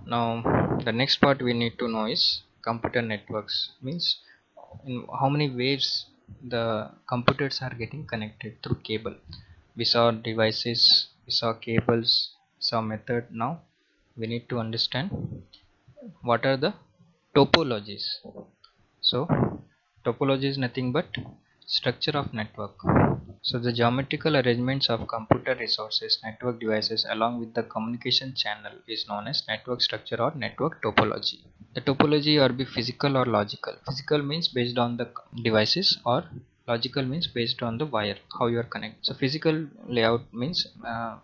Now the next part we need to know is computer networks, means in how many ways the computers are getting connected through cable. We saw devices, we saw cables, we saw method. Now we need to understand what are the topologies. So topology is nothing but structure of network. So the geometrical arrangements of computer resources, network devices along with the communication channel is known as network structure or network topology. The topology or be physical or logical. Physical means based on the devices, or logical means based on the wire, how you are connected. So physical layout means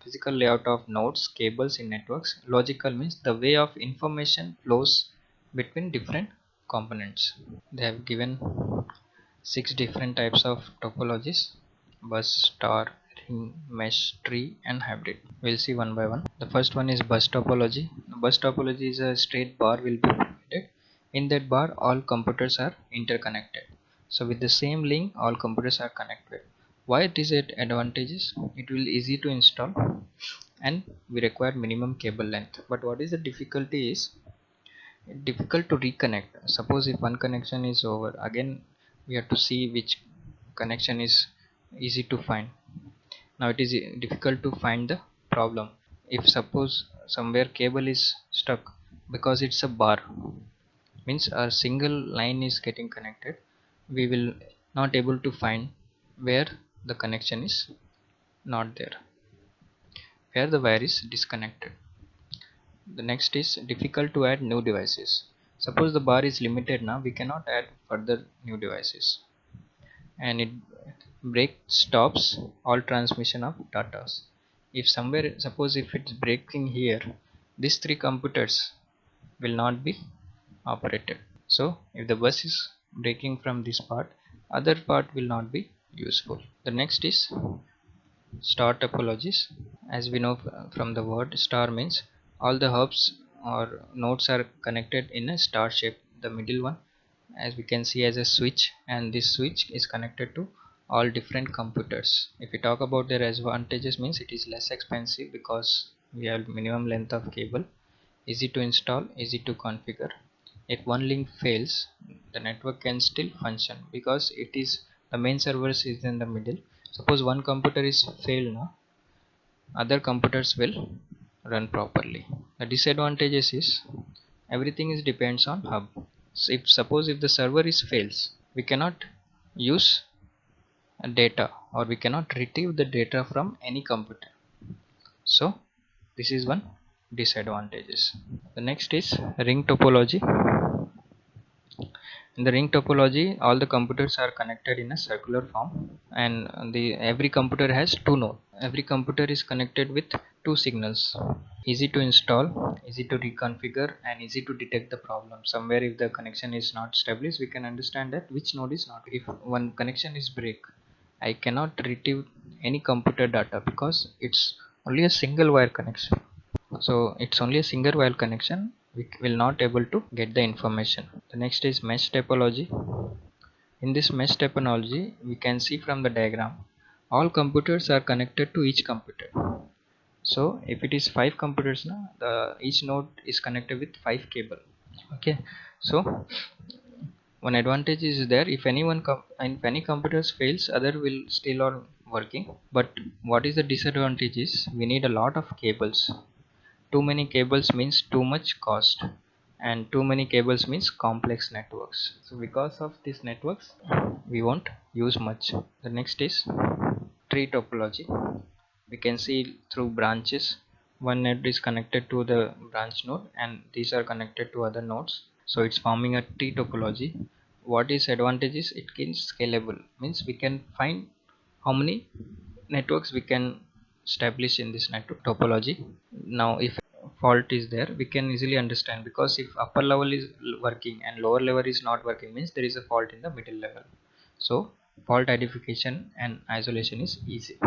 physical layout of nodes, cables in networks. Logical means the way of information flows between different components. They have given 6 different types of topologies: bus, star, ring, mesh, tree, and hybrid. We'll see one by one. The first one is bus topology. Bus topology is a straight bar will be provided. In that bar, all computers are interconnected. So with the same link, all computers are connected. Why it is at advantages? It will easy to install and we require minimum cable length. But what is the difficulty is difficult to reconnect. Suppose if one connection is over, again we have to see which connection is easy to find. Now it is difficult to find the problem. If suppose somewhere cable is stuck because it's a bar, means a single line is getting connected, we will not able to find where the connection is not there, where the wire is disconnected. The next is difficult to add new devices. Suppose the bar is limited, now we cannot add further new devices, and it break stops all transmission of data. If somewhere, suppose if it's breaking here, these 3 computers will not be operated. So if the bus is breaking from this part, other part will not be useful. The next is star topologies. As we know from the word, star means all the hubs or nodes are connected in a star shape. The middle one, as we can see, as a switch, and this switch is connected to all different computers. If we talk about their advantages, means it is less expensive because we have minimum length of cable, easy to install, easy to configure. If one link fails, the network can still function because it is the main servers is in the middle. Suppose one computer is failed now, other computers will run properly. The disadvantages is everything is depends on hub. So if suppose if the server is fails, we cannot use data, or we cannot retrieve the data from any computer. So this is one disadvantages. The next is ring topology. In the ring topology, all the computers are connected in a circular form, and the every computer has 2 nodes. Every computer is connected with 2 signals. Easy to install, easy to reconfigure, and easy to detect the problem. Somewhere if the connection is not established, we can understand that which node is not. If one connection is break, I cannot retrieve any computer data because it's only a single wire connection. So it's only a single wire connection, we will not able to get the information. The next is mesh topology. In this mesh topology, we can see from the diagram all computers are connected to each computer. So if it is 5 computers now, the each node is connected with 5 cable. Okay, so one advantage is there, if if any computers fails, other will still are working. But what is the disadvantage is we need a lot of cables. Too many cables means too much cost, and too many cables means complex networks. So because of these networks, we won't use much. The next is tree topology. We can see through branches, one node is connected to the branch node and these are connected to other nodes, so it's forming a tree topology. What is advantage is it can scalable, means we can find how many networks we can establish in this network topology. Now if fault is there, we can easily understand, because if upper level is working and lower level is not working, means there is a fault in the middle level. So fault identification and isolation is easy.